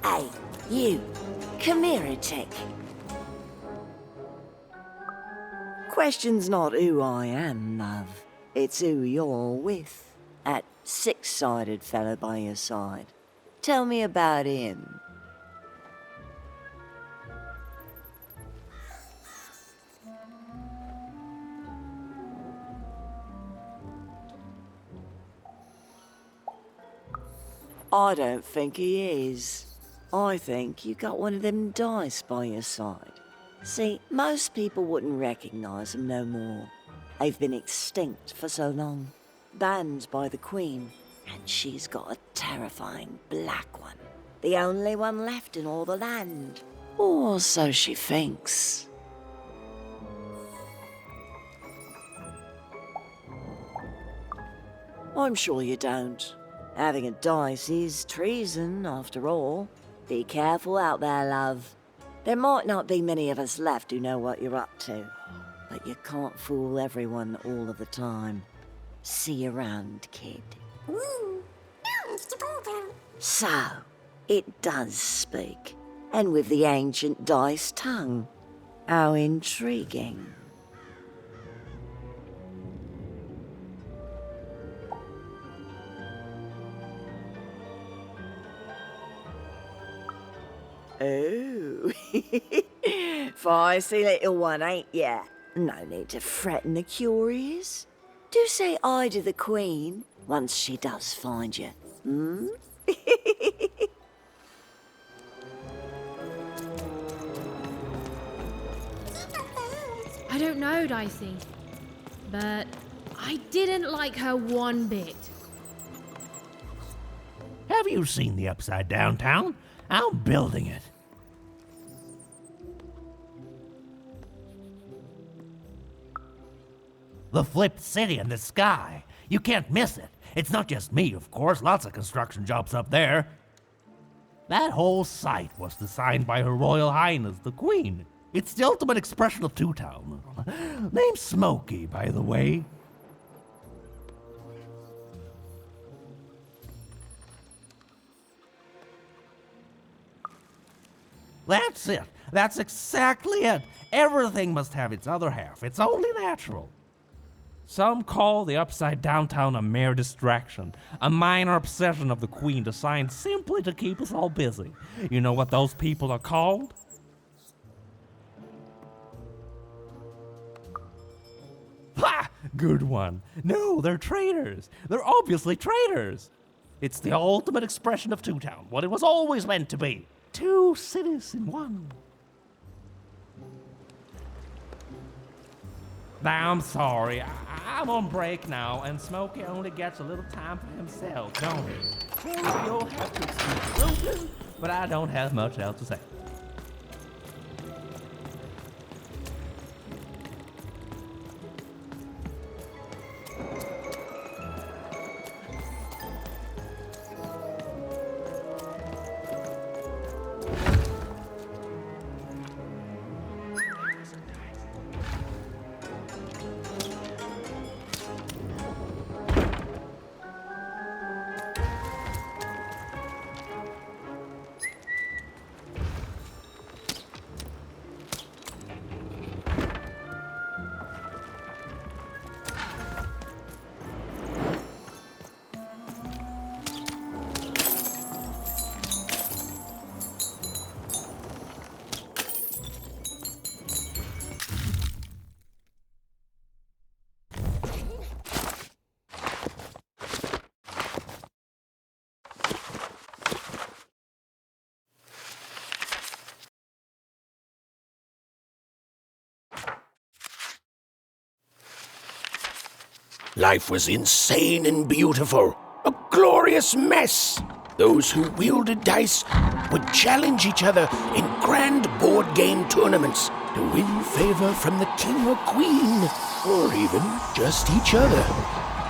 Hey, you, come here a tick. Question's not who I am, love. It's who you're with. That six-sided fella by your side. Tell me about him. I don't think he is. I think you got one of them dice by your side. See, most people wouldn't recognize him no more. They've been extinct for so long. Banned by the Queen, and she's got a terrifying black one. The only one left in all the land. Or so she thinks. I'm sure you don't. Having a dice is treason, after all. Be careful out there, love. There might not be many of us left who know what you're up to, but you can't fool everyone all of the time. See you around, kid. So, it does speak, and with the ancient dice tongue. How intriguing. Oh, feisty little one, ain't ya? No need to threaten the curious. Do say aye to the Queen once she does find you, hmm? I don't know, Dicey, but I didn't like her one bit. Have you seen the Upside Down Town? I'm building it. The flipped city in the sky. You can't miss it. It's not just me, of course. Lots of construction jobs up there. That whole site was designed by Her Royal Highness, the Queen. It's the ultimate expression of Two Town. Name's Smokey, by the way. That's it. That's exactly it. Everything must have its other half. It's only natural. Some call the Upside Down Town a mere distraction, a minor obsession of the Queen designed simply to keep us all busy. You know what those people are called? Ha! Good one. No, they're traitors. They're obviously traitors. It's the ultimate expression of Two Town, what it was always meant to be. Two cities in one. Now, I'm sorry. I'm on break now, and Smokey only gets a little time for himself, don't he? So you'll have to excuse the rudeness, but I don't have much else to say. Life was insane and beautiful. A glorious mess. Those who wielded dice would challenge each other in grand board game tournaments to win favor from the king or queen, or even just each other.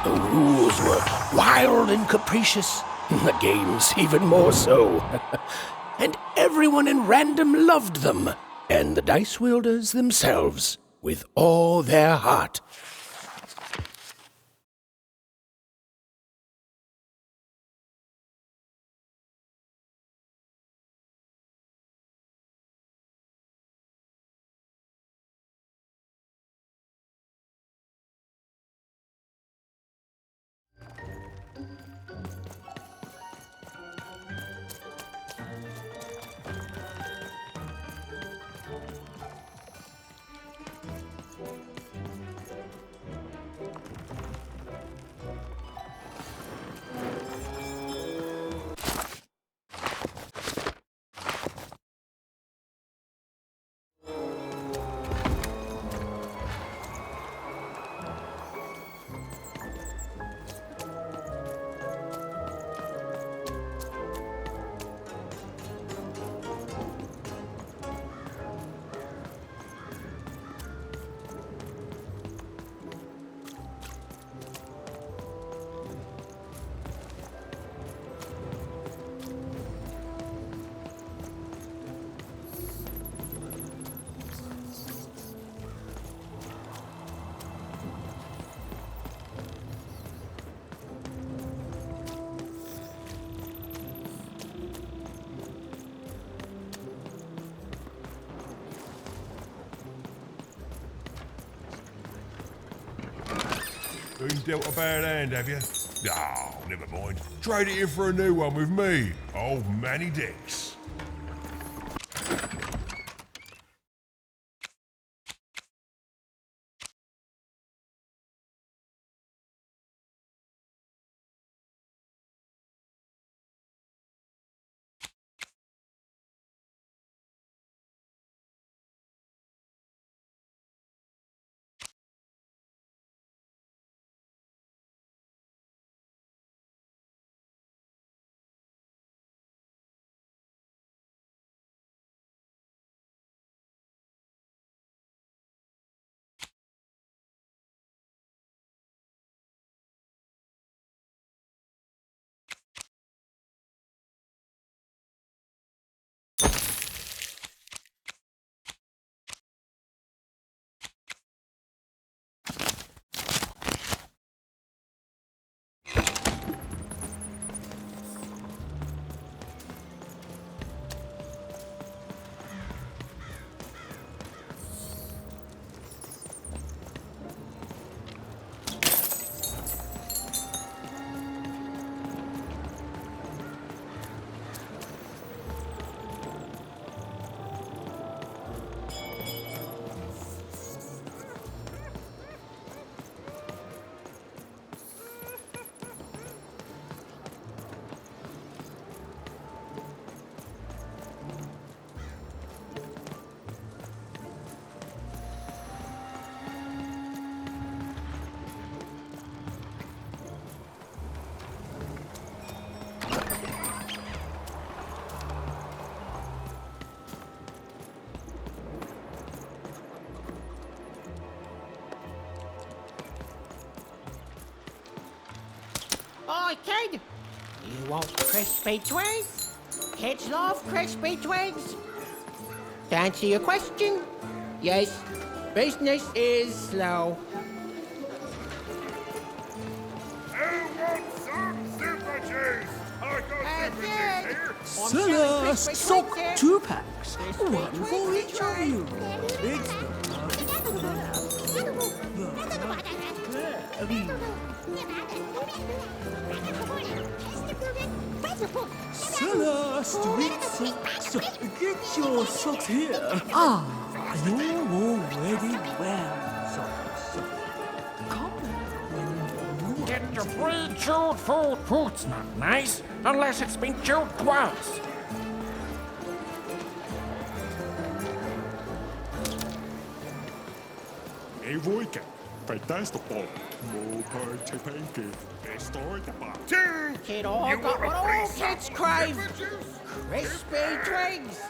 The rules were wild and capricious, the games even more so. And everyone in random loved them, and the dice wielders themselves, with all their heart. Been dealt a bad hand, have you? Oh, never mind. Trade it in for a new one with me, old Manny Dix. Oi, kid! You want crispy twigs? Kids love crispy twigs. To answer your question, yes, business is slow. Who wants some super juice? I got super juice here. Cellar, stock 2 packs. One for each of you. Cellar, street socks. Get your socks here. Ah, you're already wearing socks. Come when you Get your pre-chewed food. Food's not nice unless it's been chewed twice. Ei voike, kai tästä pol. Muupai te penki, estoita pa. Kid, all got what all kids crave. Crispy twigs.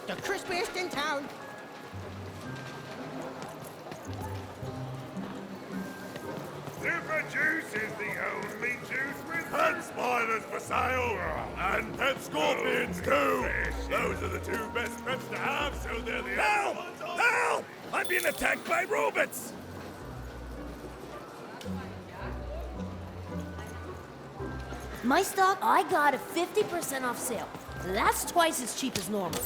The crispiest in town. Super juice is the only juice with Pet spiders for sale! And pet scorpions too! Those are the 2 best pets to have, so they're the Help! Help! I'm being attacked by robots! My stock, I got a 50% off sale. That's twice as cheap as normal.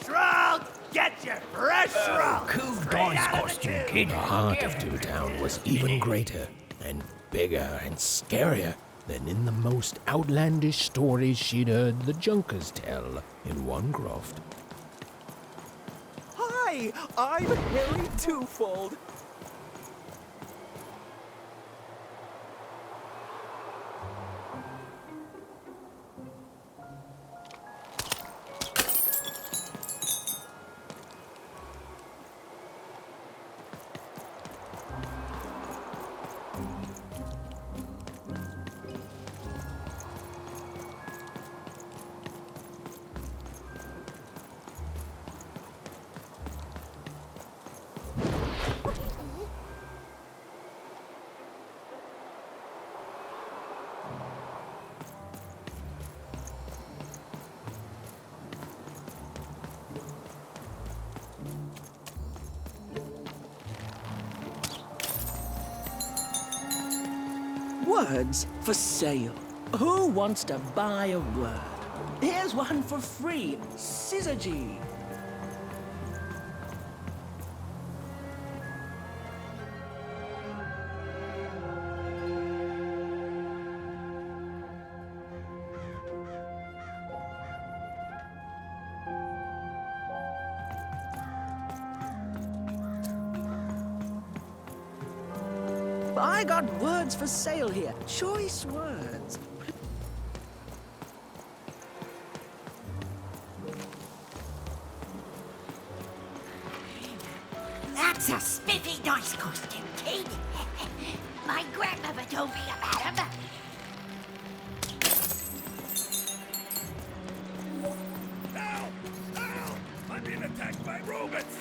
Shroud! Get your fresh shroud! Cool dice costume, kid. The heart of Toontown was even greater and bigger and scarier than in the most outlandish stories she'd heard the Junkers tell in one croft. Hi, I'm Harry Twofold. Words for sale. Who wants to buy a word? Here's one for free. Syzygy. I got words for sale here. Choice words. That's a spiffy nice costume, kid. My grandmother told me about him. Help! Help! I'm being attacked by robots!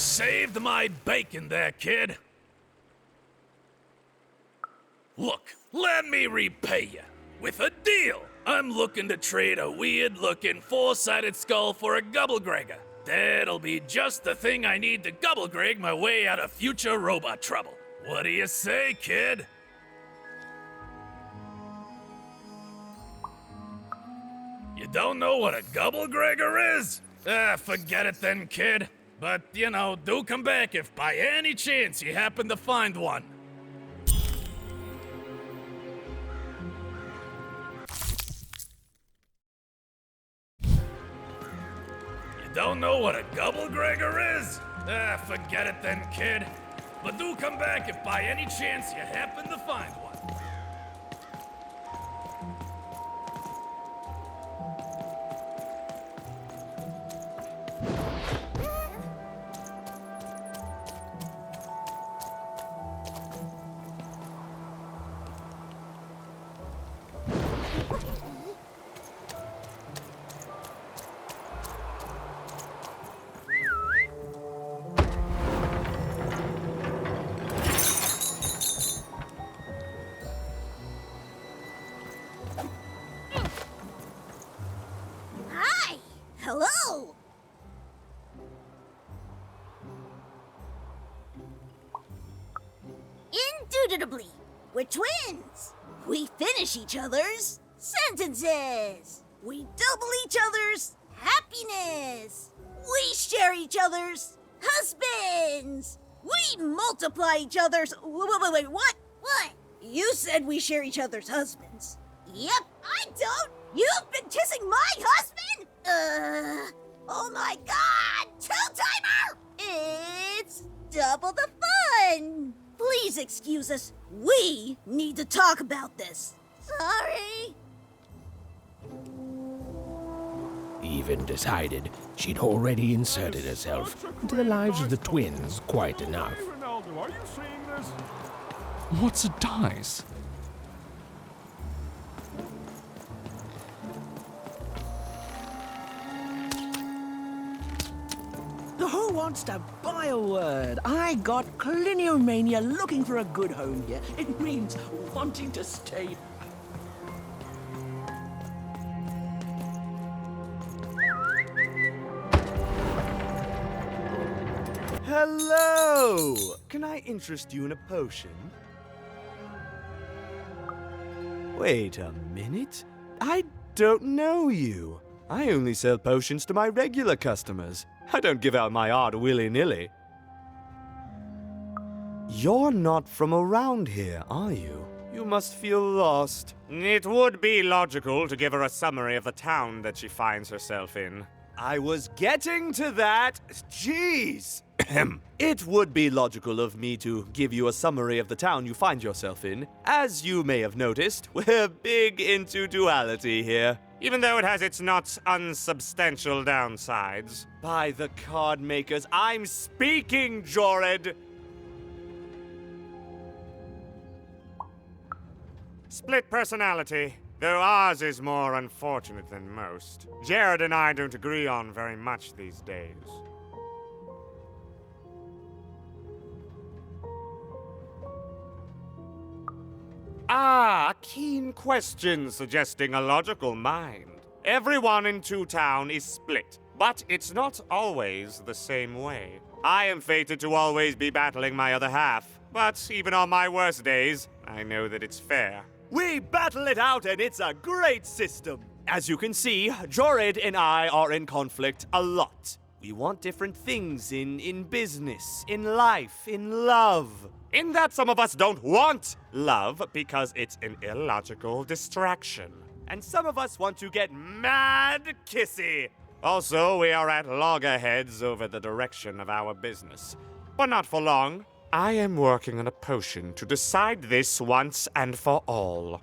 saved my bacon there, kid. Look, let me repay you with a deal. I'm looking to trade a weird-looking four-sided skull for a Gubblegregger. That'll be just the thing I need to Gubblegreg my way out of future robot trouble. What do you say, kid? You don't know what a Gubblegregger is? Forget it then, kid. But, you know, do come back if by any chance you happen to find one. Don't know what a Gubblegregger is? Forget it then, kid. But do come back if by any chance you happen to find one. Hi! Hello! Indubitably, we're twins. We finish each other's sentences. We double each other's happiness. We share each other's husbands. We multiply each other's... Wait, what? What? You said we share each other's husbands. Yep, I don't. You've been kissing my husband? Oh my god! Two-timer! It's double the fun! Please excuse us. We need to talk about this. Sorry. Even decided she'd already inserted herself into the lives of the twins quite enough. Ronaldo, are you seeing this? What's a dice? Who wants to buy a word? I got Cliniomania looking for a good home here. It means wanting to stay. Hello! Can I interest you in a potion? Wait a minute. I don't know you. I only sell potions to my regular customers. I don't give out my art willy-nilly. You're not from around here, are you? You must feel lost. It would be logical to give her a summary of the town that she finds herself in. I was getting to that. Jeez! It would be logical of me to give you a summary of the town you find yourself in. As you may have noticed, we're big into duality here. Even though it has its not unsubstantial downsides. By the card makers, I'm speaking, Jorid! Split personality. Though ours is more unfortunate than most. Jared and I don't agree on very much these days. Ah, a keen question suggesting a logical mind. Everyone in Two Town is split, but it's not always the same way. I am fated to always be battling my other half, but even on my worst days, I know that it's fair. We battle it out and it's a great system. As you can see, Jorid and I are in conflict a lot. We want different things in business, in life, in love. In that some of us don't want love because it's an illogical distraction. And some of us want to get mad kissy. Also, we are at loggerheads over the direction of our business. But not for long. I am working on a potion to decide this once and for all.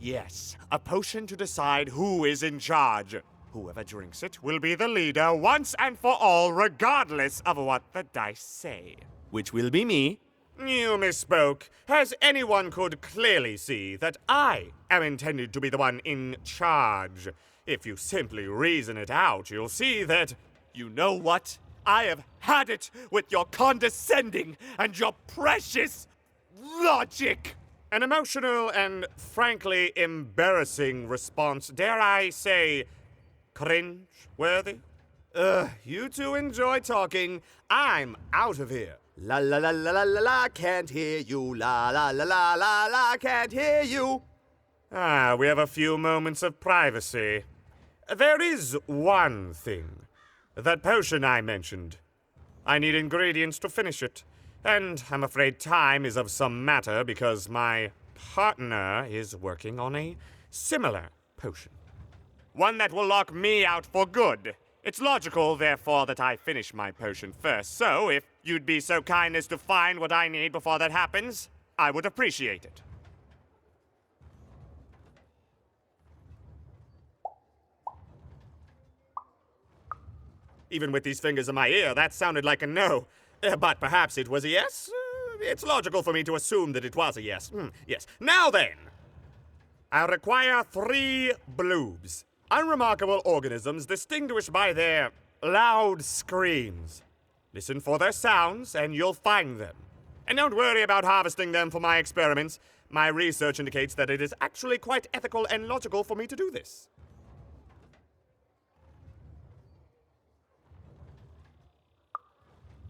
Yes, a potion to decide who is in charge. Whoever drinks it will be the leader once and for all, regardless of what the dice say. Which will be me. You misspoke, as anyone could clearly see that I am intended to be the one in charge. If you simply reason it out, you'll see that You know what? I have had it with your condescending and your precious logic. An emotional and frankly embarrassing response, dare I say, cringe-worthy? You two enjoy talking. I'm out of here. La la la la la la la, can't hear you. La la la la la la, can't hear you. Ah, we have a few moments of privacy. There is one thing. That potion I mentioned. I need ingredients to finish it. And I'm afraid time is of some matter because my partner is working on a similar potion. One that will lock me out for good. It's logical, therefore, that I finish my potion first. So, if you'd be so kind as to find what I need before that happens, I would appreciate it. Even with these fingers in my ear, that sounded like a no. But perhaps it was a yes? It's logical for me to assume that it was a yes. Yes. Now then, I require 3 bloobs. Unremarkable organisms distinguished by their loud screams. Listen for their sounds, and you'll find them. And don't worry about harvesting them for my experiments. My research indicates that it is actually quite ethical and logical for me to do this.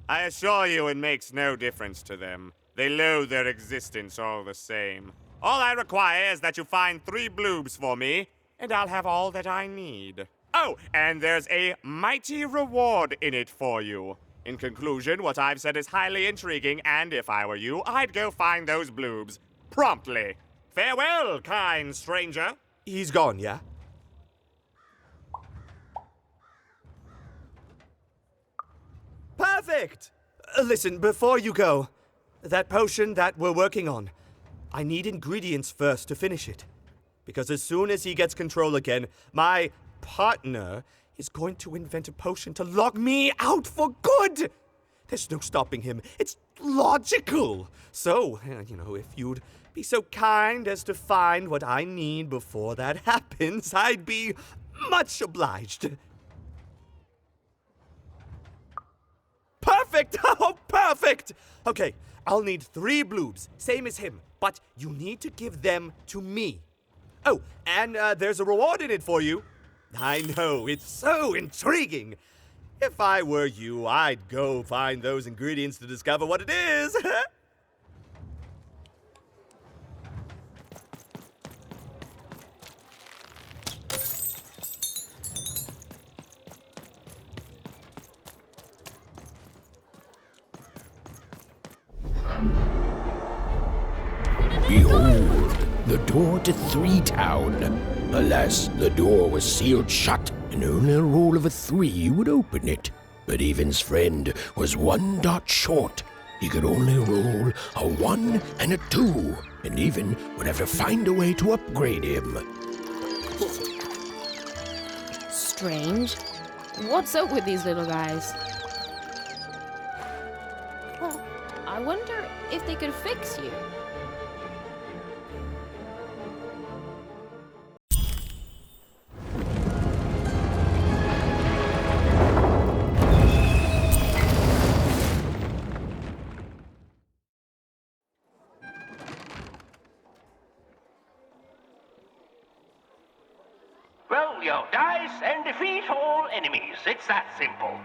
I assure you it makes no difference to them. They loathe their existence all the same. All I require is that you find 3 bloobs for me, and I'll have all that I need. Oh, and there's a mighty reward in it for you. In conclusion, what I've said is highly intriguing, and if I were you, I'd go find those bloobs. Promptly. Farewell, kind stranger. He's gone, yeah? Perfect! Listen, before you go, that potion that we're working on, I need ingredients first to finish it. Because as soon as he gets control again, my partner is going to invent a potion to lock me out for good! There's no stopping him. It's logical. So, if you'd be so kind as to find what I need before that happens, I'd be much obliged. Perfect! Oh, perfect! Okay, I'll need 3 bloobs, same as him, but you need to give them to me. Oh, and there's a reward in it for you. I know, it's so intriguing. If I were you, I'd go find those ingredients to discover what it is. Behold, the door to 3 Town. Alas, the door was sealed shut, and only a roll of a 3 would open it. But Evan's friend was 1 dot short. He could only roll a 1 and a 2, and Evan would have to find a way to upgrade him. Strange. What's up with these little guys? Well, I wonder if they could fix you. Roll your dice and defeat all enemies. It's that simple.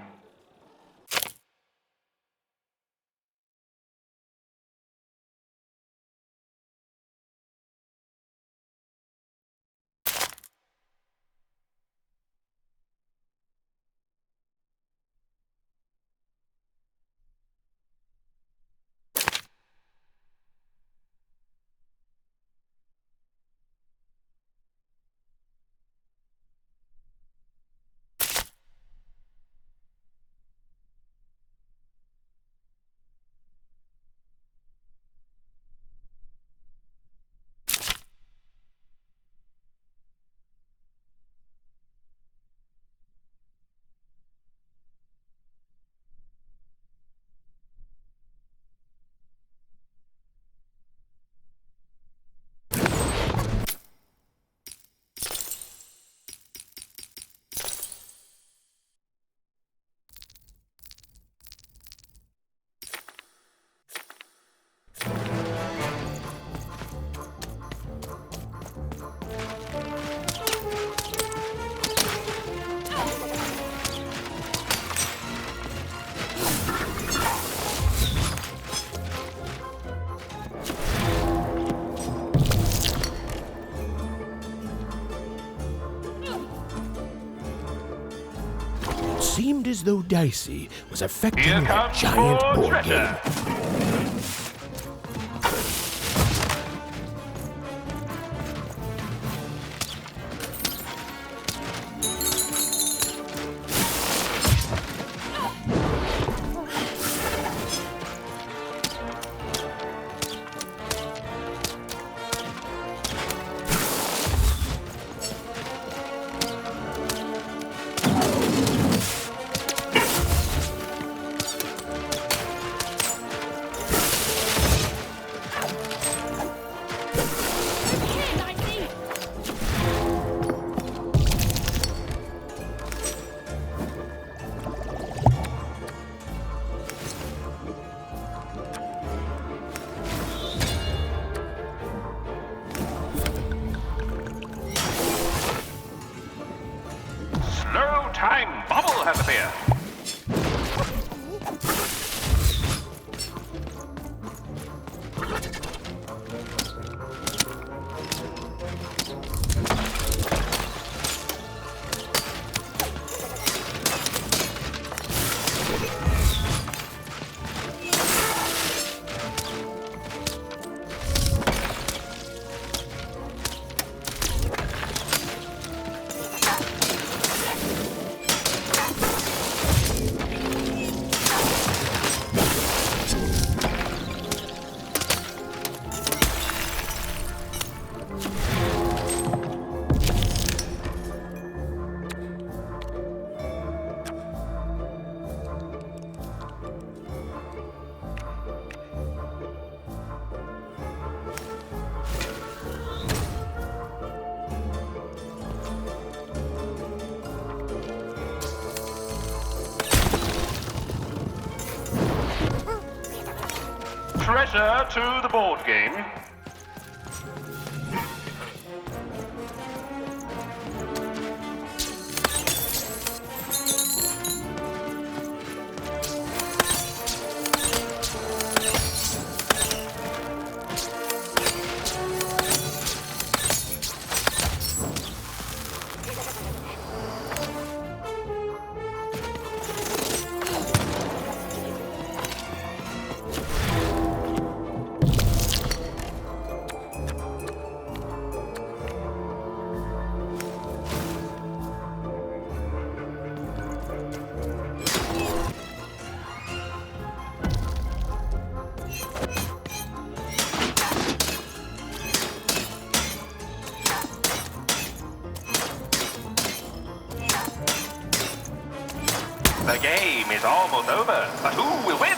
seemed as though Dicey was affecting Here that comes giant more board treasure. game. Slow time bubble has appeared. Treasure to the board game. The game is almost over, but who will win?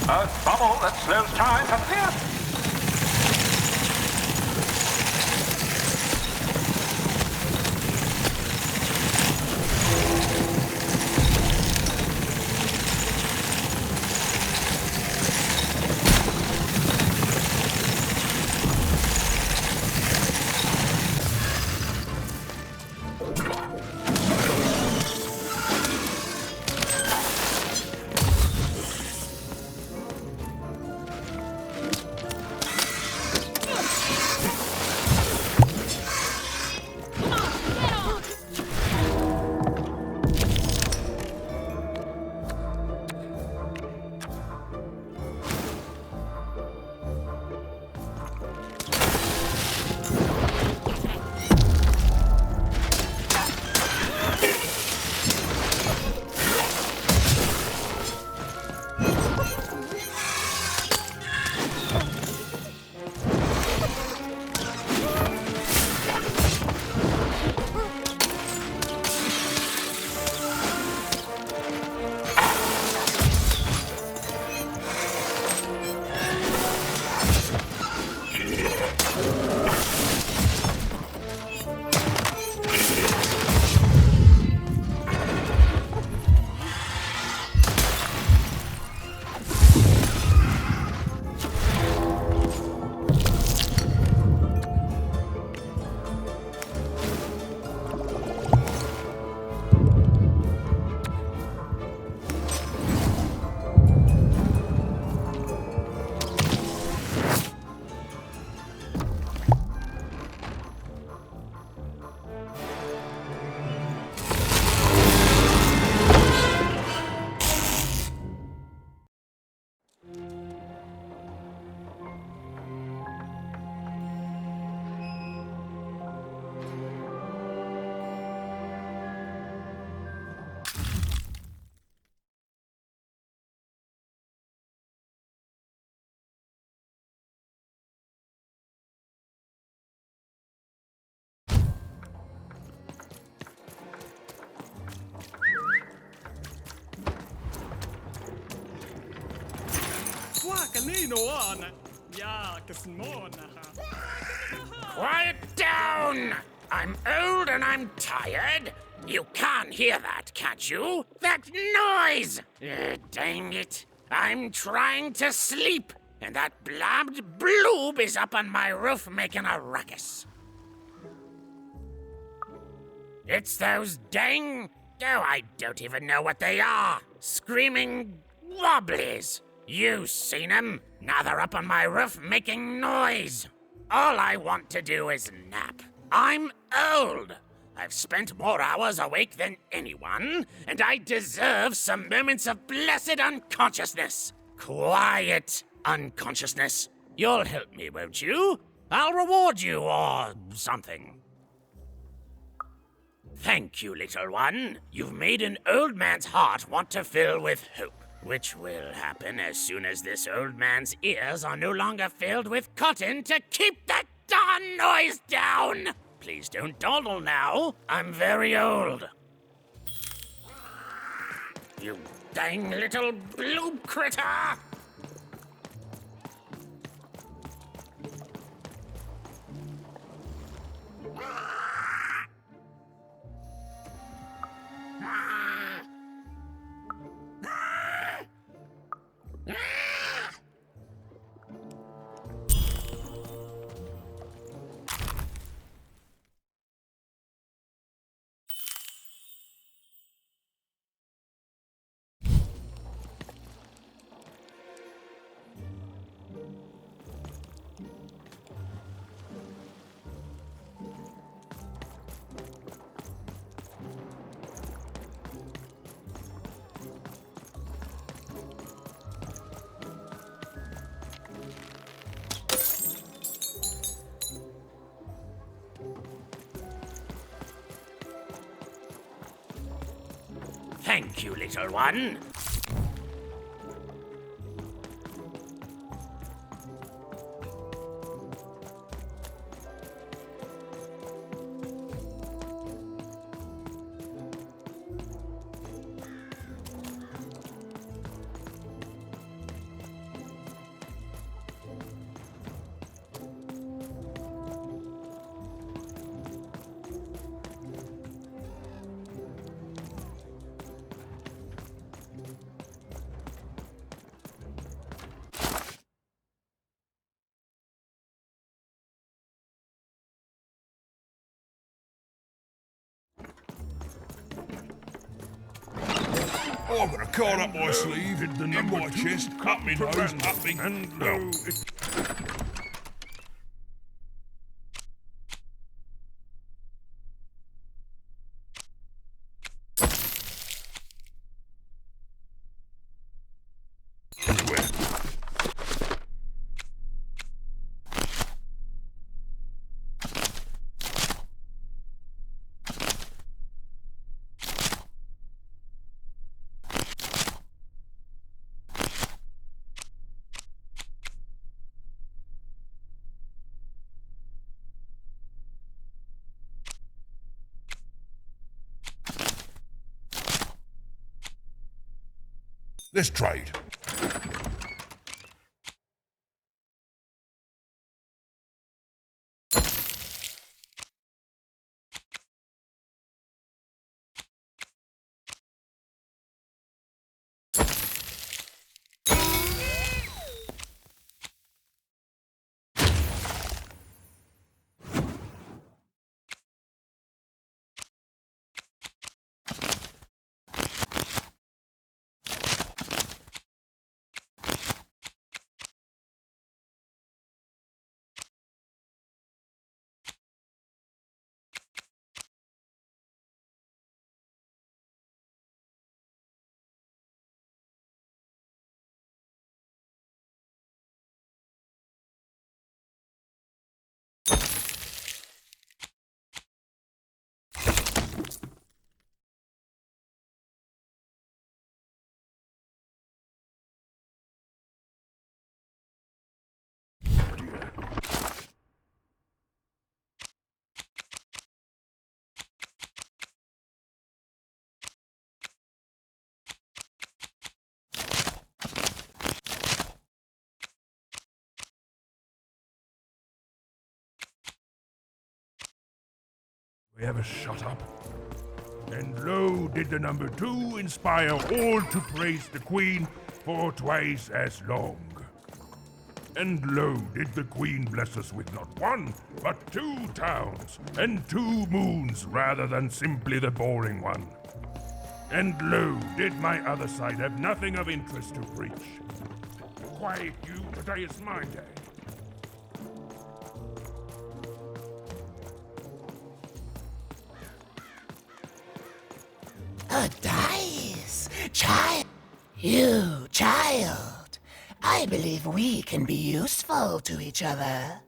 A bubble that slows time has appeared. Quiet down! I'm old and I'm tired. You can't hear that, can't you? That noise! Dang it. I'm trying to sleep, and that blabbed bloob is up on my roof making a ruckus. It's those dang... Oh, I don't even know what they are. Screaming wobblies. You seen them? Now they're up on my roof making noise. All I want to do is nap. I'm old. I've spent more hours awake than anyone, and I deserve some moments of blessed unconsciousness. Quiet unconsciousness. You'll help me, won't you? I'll reward you or something. Thank you, little one. You've made an old man's heart want to fill with hope, which will happen as soon as this old man's ears are no longer filled with cotton to keep that darn noise down. Please don't dawdle now. I'm very old. You dang little blue critter! Thank you, little one. I've got a card up my sleeve, in my chest, up my nose, up me... And well, let's trade. We ever shut up? And lo, did the number 2 inspire all to praise the Queen for twice as long. And lo, did the Queen bless us with not 1, but 2 towns, and 2 moons rather than simply the boring one. And lo, did my other side have nothing of interest to preach. Quiet you, today is my day. A dice! Child! You, child! I believe we can be useful to each other.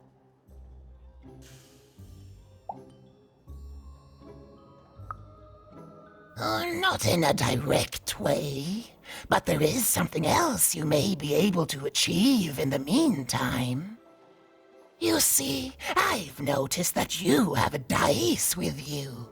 Not in a direct way, but there is something else you may be able to achieve in the meantime. You see, I've noticed that you have a dice with you.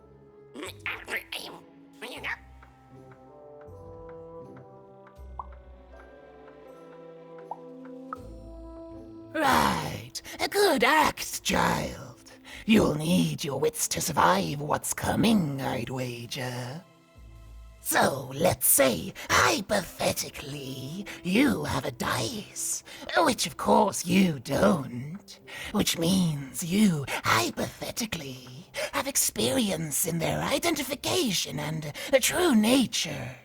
Right, a good act, child. You'll need your wits to survive what's coming, I'd wager. So, let's say, hypothetically, you have a dice, which of course you don't, which means you, hypothetically, have experience in their identification and true nature.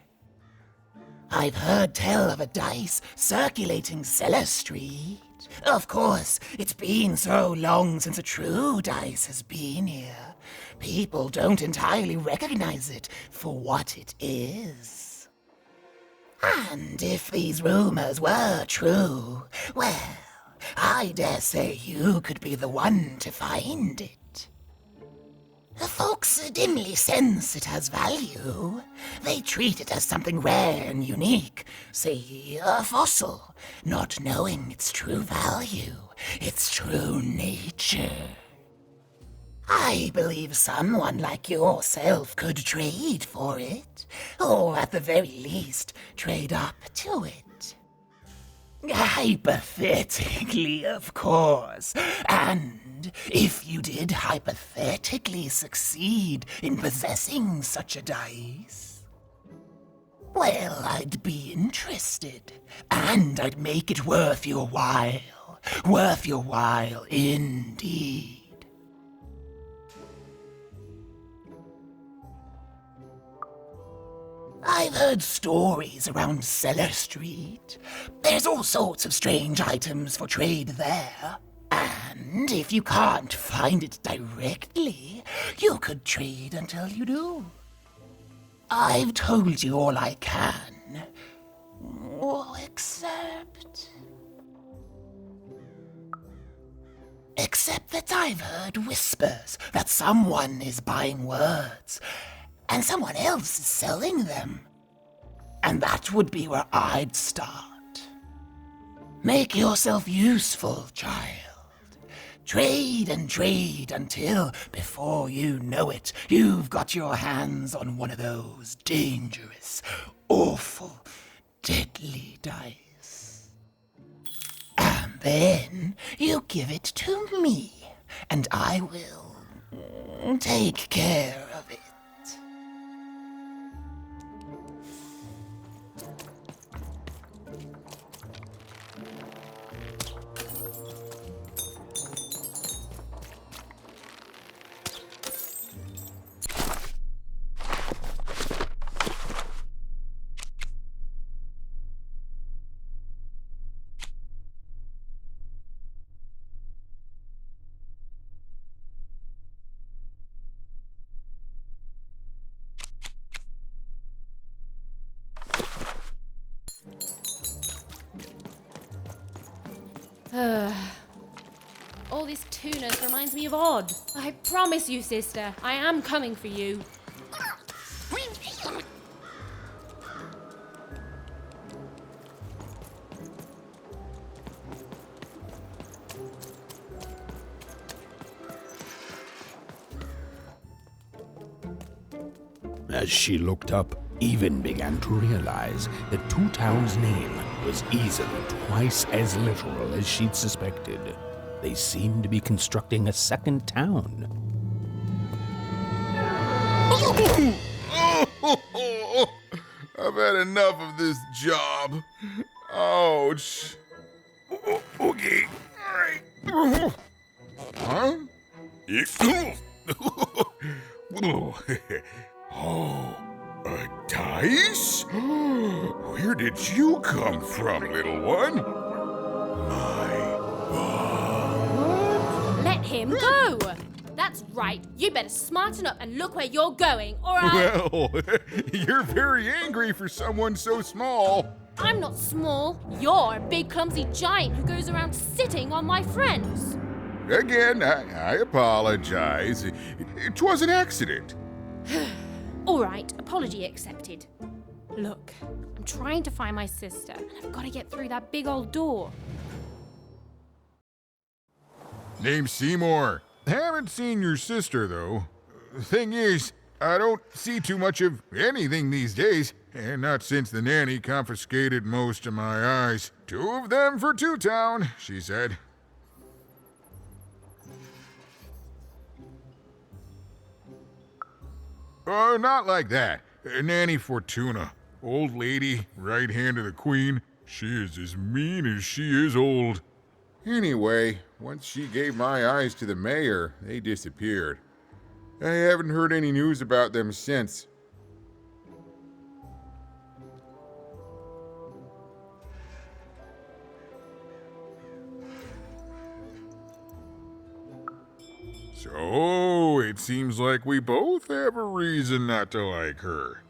I've heard tell of a dice circulating Cellar Street. Of course, it's been so long since a true dice has been here. People don't entirely recognize it for what it is. And if these rumors were true, well, I dare say you could be the one to find it. Folks dimly sense it has value. They treat it as something rare and unique, say a fossil, not knowing its true value, its true nature. I believe someone like yourself could trade for it, or at the very least, trade up to it. Hypothetically, of course, and if you did hypothetically succeed in possessing such a dice, well, I'd be interested, and I'd make it worth your while indeed. I've heard stories around Cellar Street. There's all sorts of strange items for trade there. And if you can't find it directly, you could trade until you do. I've told you all I can. Except that I've heard whispers that someone is buying words, and someone else is selling them. And that would be where I'd start. Make yourself useful, child. Trade and trade until, before you know it, you've got your hands on one of those dangerous, awful, deadly dice. And then you give it to me, and I will take care of it. All this tuners reminds me of Odd. I promise you, sister, I am coming for you. As she looked up, Even began to realize that Two Towns' name was easily twice as literal as she'd suspected. They seemed to be constructing a second town. I've had enough of this job. Ouch. Okay. All right. Huh? Oh, a dice? Where did you come from, little one? Let him go! That's right. You better smarten up and look where you're going, or I... Well, you're very angry for someone so small. I'm not small. You're a big, clumsy giant who goes around sitting on my friends. Again, I apologize. It was an accident. All right, apology accepted. Look, I'm trying to find my sister, and I've got to get through that big old door. Name's Seymour. Haven't seen your sister, though. Thing is, I don't see too much of anything these days, and not since the nanny confiscated most of my eyes. 2 of them for Two Town, she said. Oh, not like that. Nanny Fortuna. Old lady, right hand of the queen. She is as mean as she is old. Anyway, once she gave my eyes to the mayor, they disappeared. I haven't heard any news about them since. So, it seems like we both have a reason not to like her.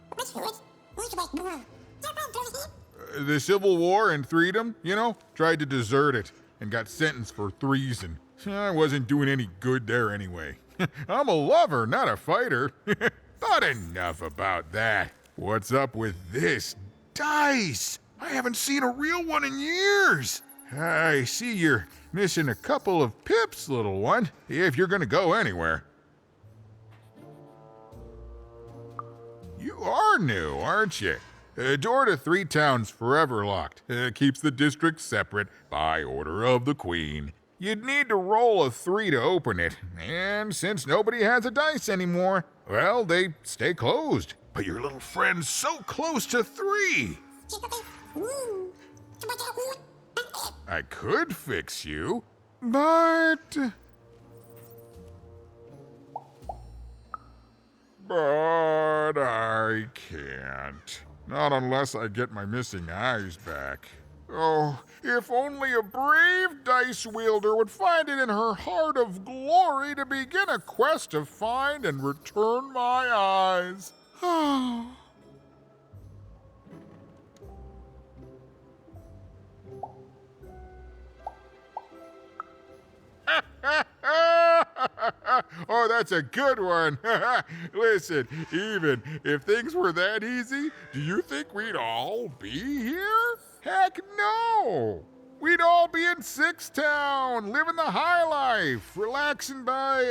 The Civil War and Freedom, you know, tried to desert it and got sentenced for treason. I wasn't doing any good there anyway. I'm a lover, not a fighter. But enough about that. What's up with this dice? I haven't seen a real one in years. I see you're missing a couple of pips, little one, if you're gonna go anywhere. You are new, aren't you? Door to Three Town's forever locked. Keeps the district separate by order of the Queen. You'd need to roll a 3 to open it, and since nobody has a dice anymore, well, they stay closed. But your little friend's so close to 3. I could fix you, but I can't. Not unless I get my missing eyes back. Oh, if only a brave dice wielder would find it in her heart of glory to begin a quest to find and return my eyes. Oh, that's a good one. Listen, even if things were that easy, do you think we'd all be here? Heck no! We'd all be in Six Town, living the high life, relaxing by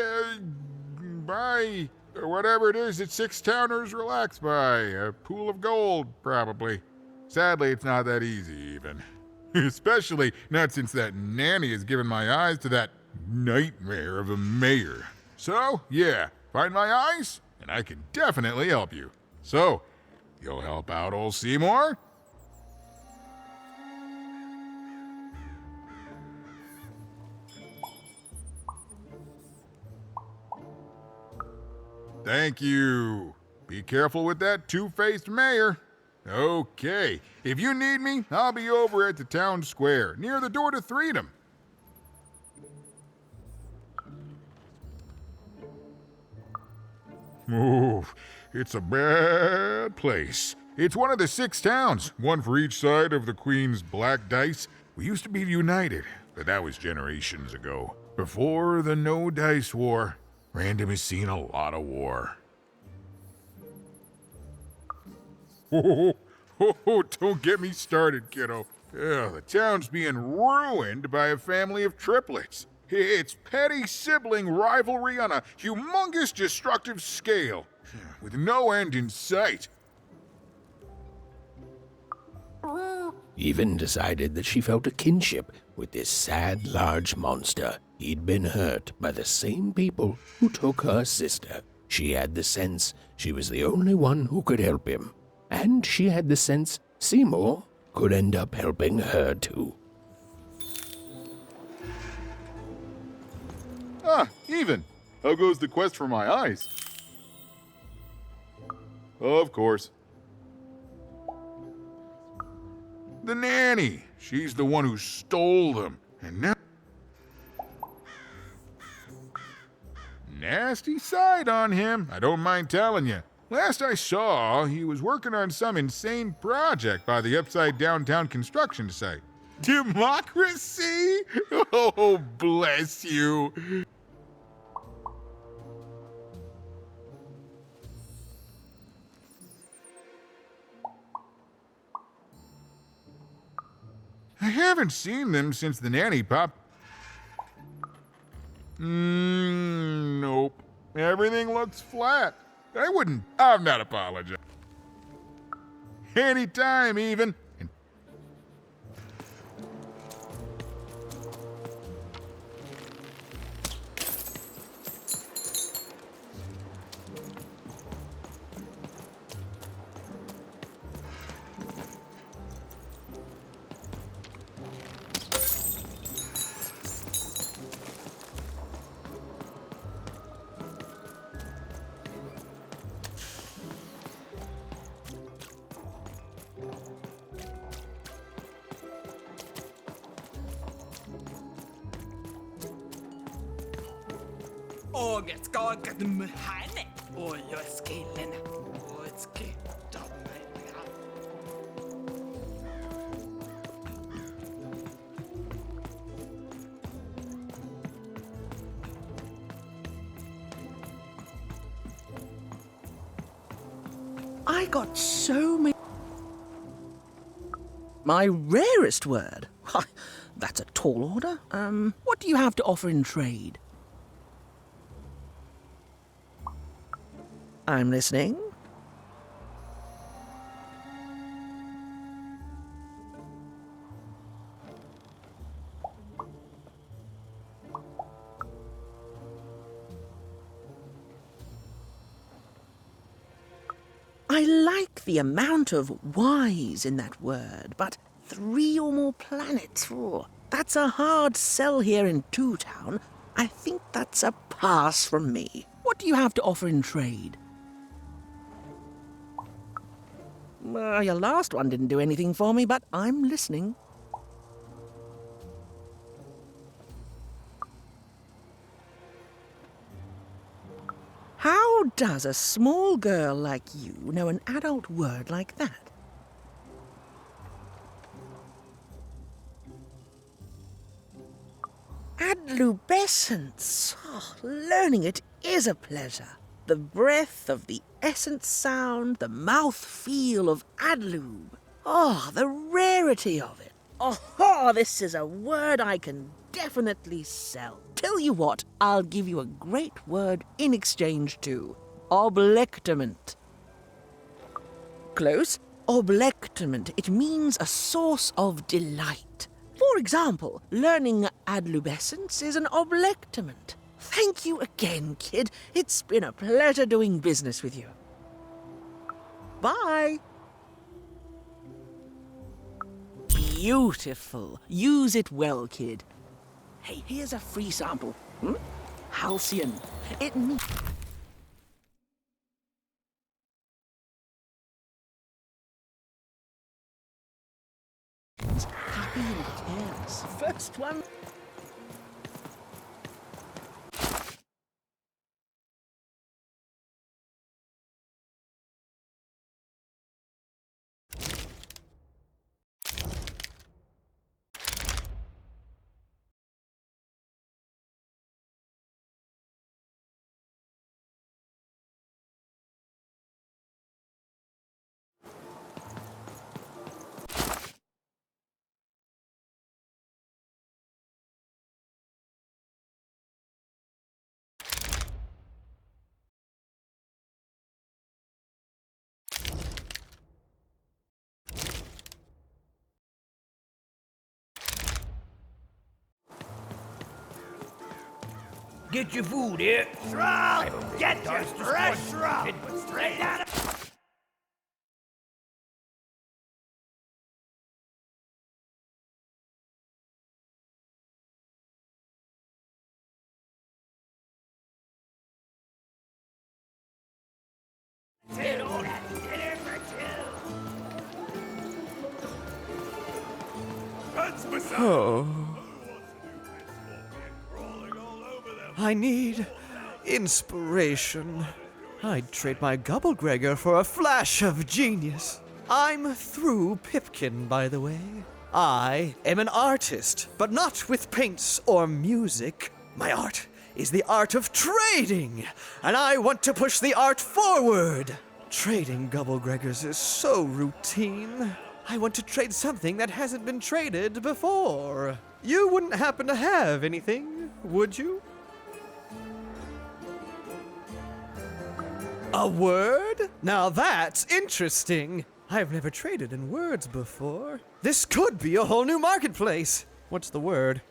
whatever it is that Six Towners relax by. A pool of gold, probably. Sadly, it's not that easy, even. Especially not since that nanny has given my eyes to that nightmare of a mayor. So, yeah, find my eyes, and I can definitely help you. So, you'll help out old Seymour? Thank you. Be careful with that two-faced mayor. Okay, if you need me, I'll be over at the town square, near the door to Freedom. Oh, it's a bad place. It's one of the 6 towns, one for each side of the Queen's black dice. We used to be united, but that was generations ago. Before the No Dice War, Random has seen a lot of war. Oh, don't get me started, kiddo. The town's being ruined by a family of triplets. It's petty sibling rivalry on a humongous destructive scale, with no end in sight. Even decided that she felt a kinship with this sad, large monster. He'd been hurt by the same people who took her sister. She had the sense she was the only one who could help him. And she had the sense Seymour could end up helping her too. Ah, even. How goes the quest for my eyes? Of course. The nanny. She's the one who stole them. And now... Nasty side on him, I don't mind telling you. Last I saw, he was working on some insane project by the Upside Downtown construction site. Democracy? Oh, bless you. I haven't seen them since the nanny popped. Nope. Everything looks flat. I'm not apologizing. Anytime, even. Och ska de henne och jag skillen och ska I got so many. My rarest word? Why, that's a tall order. What do you have to offer in trade? I'm listening. I like the amount of Y's in that word, but 3 or more planets, that's a hard sell here in Two Town. I think that's a pass from me. What do you have to offer in trade? Your last one didn't do anything for me, but I'm listening. How does a small girl like you know an adult word like that? Adlubescence. Oh, learning it is a pleasure. The breath of the essence sound, the mouth feel of adlube. Oh, the rarity of it. Oh, this is a word I can definitely sell. Tell you what, I'll give you a great word in exchange too. Oblectament. Close. Oblectament. It means a source of delight. For example, learning adlubescence is an oblectament. Thank you again, kid. It's been a pleasure doing business with you. Bye. Beautiful. Use it well, kid. Hey, here's a free sample. Halcyon. It means... happy and careless. First one... Get your food here. Shrub! Get your fresh shrub! Straight out of... Oh. I need inspiration. I'd trade my Gubblegregor for a flash of genius. I'm through Pipkin, by the way. I am an artist, but not with paints or music. My art is the art of trading, and I want to push the art forward. Trading Gubblegregors is so routine. I want to trade something that hasn't been traded before. You wouldn't happen to have anything, would you? A word? Now that's interesting. I've never traded in words before. This could be a whole new marketplace. What's the word?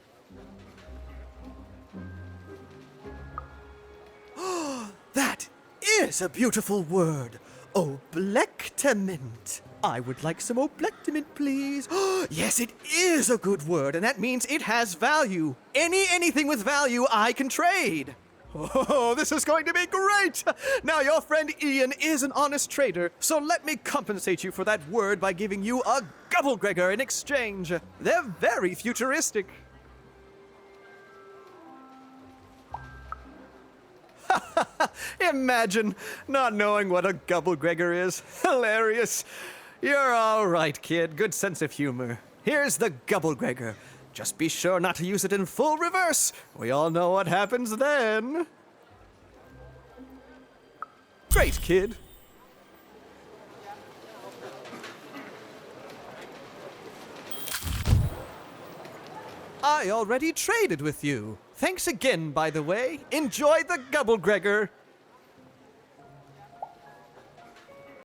That is a beautiful word. Oblectament. I would like some oblectament, please. Yes, it is a good word, and that means it has value. Anything with value I can trade. Oh, this is going to be great! Now, your friend Ian is an honest trader, so let me compensate you for that word by giving you a Gubblegregor in exchange. They're very futuristic. Imagine not knowing what a Gubblegregor is. Hilarious. You're all right, kid. Good sense of humor. Here's the Gubblegregor. Just be sure not to use it in full reverse. We all know what happens then. Great, kid. I already traded with you. Thanks again, by the way. Enjoy the Gubblegregor.